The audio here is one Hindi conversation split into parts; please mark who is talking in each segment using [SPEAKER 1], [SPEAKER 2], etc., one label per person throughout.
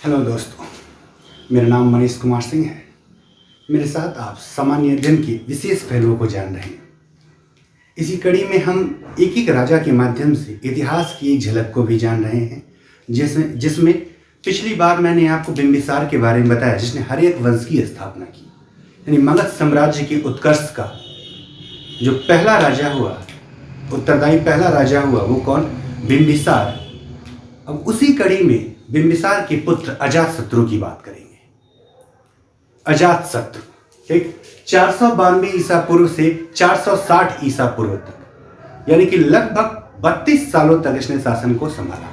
[SPEAKER 1] हेलो दोस्तों, मेरा नाम मनीष कुमार सिंह है। मेरे साथ आप सामान्य अध्ययन के विशेष पहलुओं को जान रहे हैं। इसी कड़ी में हम एक एक राजा के माध्यम से इतिहास की एक झलक को भी जान रहे हैं, जिसमें पिछली बार मैंने आपको बिंबिसार के बारे में बताया, जिसने हर एक वंश की स्थापना की। यानी मगध साम्राज्य के उत्कर्ष का जो पहला राजा हुआ, उत्तरदायी पहला राजा हुआ, वो कौन? बिंबिसार। अब उसी कड़ी में बिंबिसार के पुत्र अजातशत्रु की बात करेंगे। अजातशत्रु, ठीक, 492 ईसा पूर्व से 460 ईसा पूर्व तक, यानी कि लगभग 32 सालों तक इसने शासन को संभाला।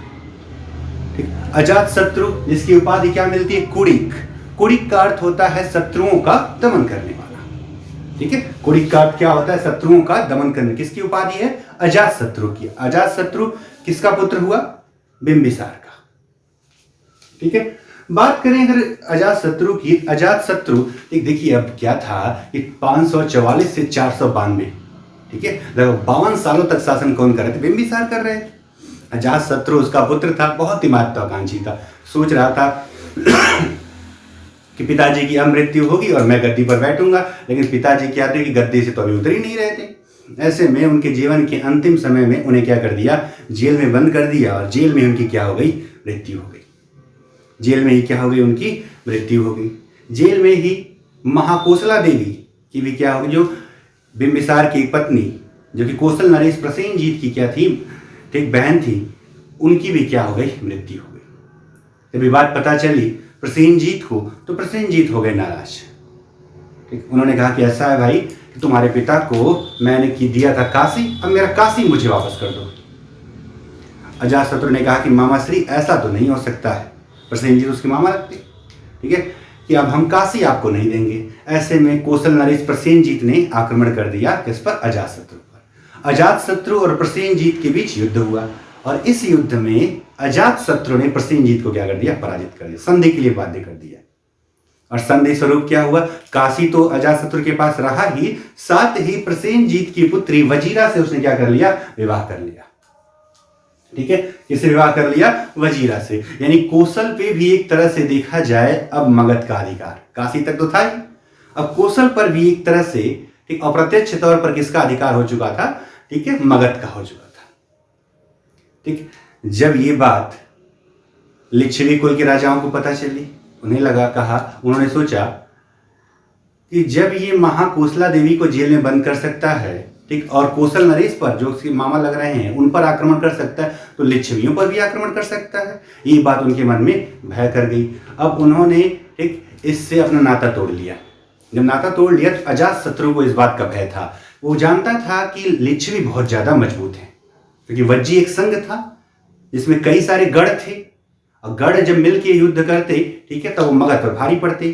[SPEAKER 1] ठीक, अजातशत्रु, जिसकी उपाधि क्या मिलती है? कुड़िक। कुड़िक का अर्थ होता है शत्रुओं का दमन करने वाला। ठीक है, कुड़िक का अर्थ क्या होता है? शत्रुओं का दमन करने। किसकी उपाधि है? अजातशत्रु की। अजातशत्रु किसका पुत्र हुआ? बिंबिसार का। ठीक है, बात करें अगर अजातशत्रु की। अजातशत्रु देखिए अब क्या था कि 544 से 492, ठीक है, लगभग 52 सालों तक शासन कौन कर रहे थे? बिंबिसार कर रहे थे। अजातशत्रु उसका पुत्र था, बहुत ही महत्वाकांक्षी था। सोच रहा था कि पिताजी की मृत्यु होगी और मैं गद्दी पर बैठूंगा, लेकिन पिताजी क्या थे कि गद्दी से तो अभी उतर ही नहीं रहे थे। ऐसे में उनके जीवन के अंतिम समय में उन्हें क्या कर दिया? जेल में बंद कर दिया, और जेल में उनकी क्या हो गई? मृत्यु हो गई। जेल में ही क्या हो गई? उनकी मृत्यु हो गई। जेल में ही महाकोसला देवी की भी क्या हो गई? जो बिंबिसार की पत्नी, जो कि कौशल नरेश प्रसेनजीत की क्या थी? ठीक, बहन थी, उनकी भी क्या हो गई? मृत्यु हो गई। जब ये बात पता चली प्रसेनजीत को, तो प्रसेनजीत हो गए नाराज। ठीक, उन्होंने कहा कि ऐसा है भाई कि तुम्हारे पिता को मैंने दिया था काशी, अब मेरा काशी मुझे वापस कर दो। अजातशत्रु ने कहा कि मामा श्री, ऐसा तो नहीं हो सकता है। प्रसेनजीत उसके मामा लगते, ठीक है, कि अब हम काशी आपको नहीं देंगे। ऐसे में कौशल नरेश प्रसेनजीत ने आक्रमण कर दिया किस पर? अजातशत्रु पर। अजातशत्रु और प्रसेनजीत के बीच युद्ध हुआ, और इस युद्ध में अजातशत्रु ने प्रसेनजीत को क्या कर दिया? पराजित कर दिया, संधि के लिए बाध्य कर दिया। और संधि स्वरूप क्या हुआ? काशी तो अजातशत्रु के पास रहा ही, साथ ही प्रसेनजीत की पुत्री वजीरा से उसने क्या कर लिया? विवाह कर लिया। ठीक है, किससे विवाह कर लिया? वजीरा से। यानी कौशल पे भी एक तरह से देखा जाए अब मगध का अधिकार, काशी तक तो था ही, अब कौशल पर भी एक तरह से, ठीक, अप्रत्यक्ष तौर पर किसका अधिकार हो चुका था? ठीक है, मगध का हो चुका था। ठीक, जब ये बात लिच्छवी कुल के राजाओं को पता चली, उन्होंने सोचा कि जब ये महाकोसला देवी को जेल में बंद कर सकता है, ठीक, और कौशल नरेश पर, जो उसके मामा लग रहे हैं, उन पर आक्रमण कर सकता है, तो लिच्छवियों पर भी आक्रमण कर सकता है। ये बात उनके मन में भय कर गई। अब उन्होंने, ठीक, इससे अपना नाता तोड़ लिया। जब नाता तोड़ लिया तो अजातशत्रु को इस बात का भय था। वो जानता था कि लिच्छवी बहुत ज्यादा मजबूत है, क्योंकि वज्जी एक संघ था जिसमें कई सारे गढ़ थे, और गढ़ जब मिलकर युद्ध करते, ठीक है, तब वो मगध पर भारी पड़ते।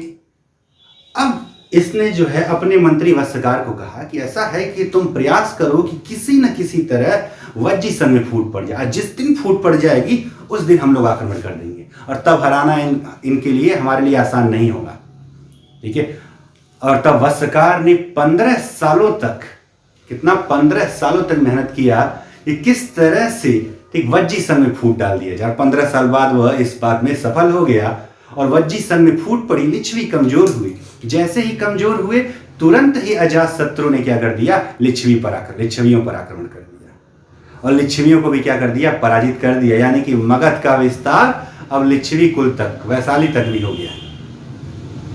[SPEAKER 1] अब इसने जो है अपने मंत्री वत्सकार को कहा कि ऐसा है कि तुम प्रयास करो कि किसी न किसी तरह वज्जी संघ में फूट पड़ जाए। जिस दिन फूट पड़ जाएगी उस दिन हम लोग आक्रमण कर देंगे, और तब हराना इनके लिए, हमारे लिए आसान नहीं होगा। ठीक है, और तब वत्सकार ने 15 सालों तक, कितना? 15 सालों तक मेहनत किया कि किस तरह से, ठीक, वज्जी संघ में फूट डाल दिया जाए। 15 साल बाद वह इस बात में सफल हो गया, और वज्जी संघ में फूट पड़ी। लिच्छवी कमजोर हुई। जैसे ही कमजोर हुए, तुरंत ही अजातशत्रु ने क्या कर दिया? लिच्छवियों पर आक्रमण कर दिया, और लिच्छवियों को भी क्या कर दिया? पराजित कर दिया। यानी कि मगध का विस्तार अब लिच्छवी कुल तक, वैशाली तक भी हो गया।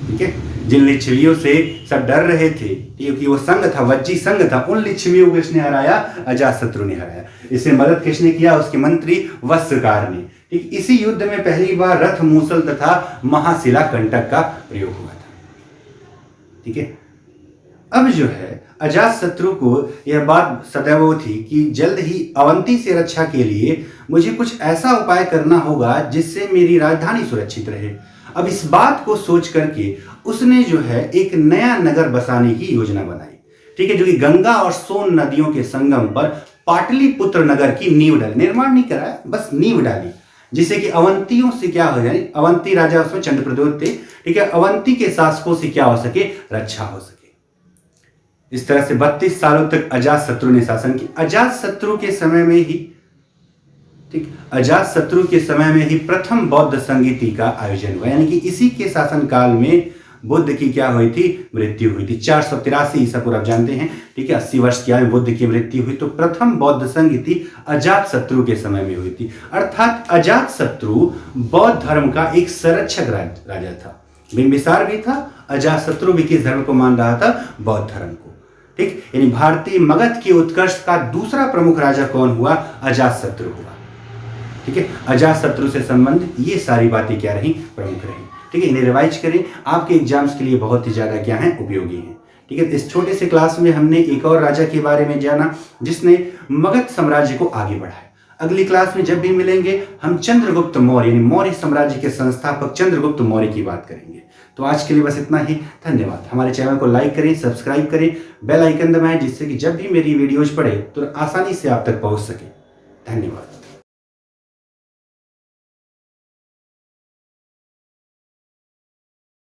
[SPEAKER 1] ठीक है, जिन लिच्छवियों से सब डर रहे थे, क्योंकि वो संघ था, वज्जी संघ था, उन लिच्छवियों को किसने हराया? अजातशत्रु ने हराया। इसे मदद किसने किया? उसके मंत्री वत्सकार ने। ठीक, इसी युद्ध में पहली बार रथ, मूसल तथा महाशिला कंटक का प्रयोग हुआ था। ठीक है, अब जो है अजातशत्रु को यह बात सदैव वो थी कि जल्द ही अवंती से रक्षा के लिए मुझे कुछ ऐसा उपाय करना होगा जिससे मेरी राजधानी सुरक्षित रहे। अब इस बात को सोच करके उसने जो है एक नया नगर बसाने की योजना बनाई। ठीक है, जो कि गंगा और सोन नदियों के संगम पर पाटलिपुत्र नगर की नींव डाली। निर्माण नहीं कराया, बस नींव डाली, जिससे कि अवंतियों से क्या हो जाए, अवंती राजा उसमें चंद्रप्रद्योत थे, ठीक है, अवंती के शासकों से क्या हो सके? रक्षा हो सके। इस तरह से 32 सालों तक अजातशत्रु ने शासन किया। अजातशत्रु के समय में ही, ठीक, अजातशत्रु के समय में ही प्रथम बौद्ध संगीति का आयोजन हुआ, यानी कि इसी के शासनकाल में बुद्ध की क्या हुई थी, मृत्यु हुई थी। 483 ईसा पूर्व, आप जानते हैं, ठीक है, 80 वर्ष की आयु में बुद्ध की मृत्यु हुई। तो प्रथम बौद्ध संगीति अजातशत्रु के समय में हुई थी। अर्थात अजातशत्रु बौद्ध धर्म का एक संरक्षक राजा था। बिंबिसार भी था, अजातशत्रु भी किस धर्म को मान रहा था, बौद्ध धर्म को। ठीक, यानी भारतीय मगध के उत्कर्ष का दूसरा प्रमुख राजा कौन हुआ, अजातशत्रु हुआ। ठीक है, अजातशत्रु से संबंधित ये सारी बातें क्या रही, प्रमुख रही। ठीक है, इन्हें रिवाइज करें, आपके एग्जाम्स के लिए बहुत ही ज्यादा क्या है, उपयोगी है। ठीक है, इस छोटे से क्लास में हमने एक और राजा के बारे में जाना जिसने मगध साम्राज्य को आगे बढ़ाया। अगली क्लास में जब भी मिलेंगे हम चंद्रगुप्त मौर्य यानी मौर्य साम्राज्य के संस्थापक चंद्रगुप्त मौर्य की बात करेंगे। तो आज के लिए बस इतना ही, धन्यवाद। हमारे चैनल को लाइक करें, सब्सक्राइब करें, बेल आइकन दबाएं, जिससे कि जब भी मेरी वीडियोज पड़े तो आसानी से आप तक पहुंच सके। धन्यवाद।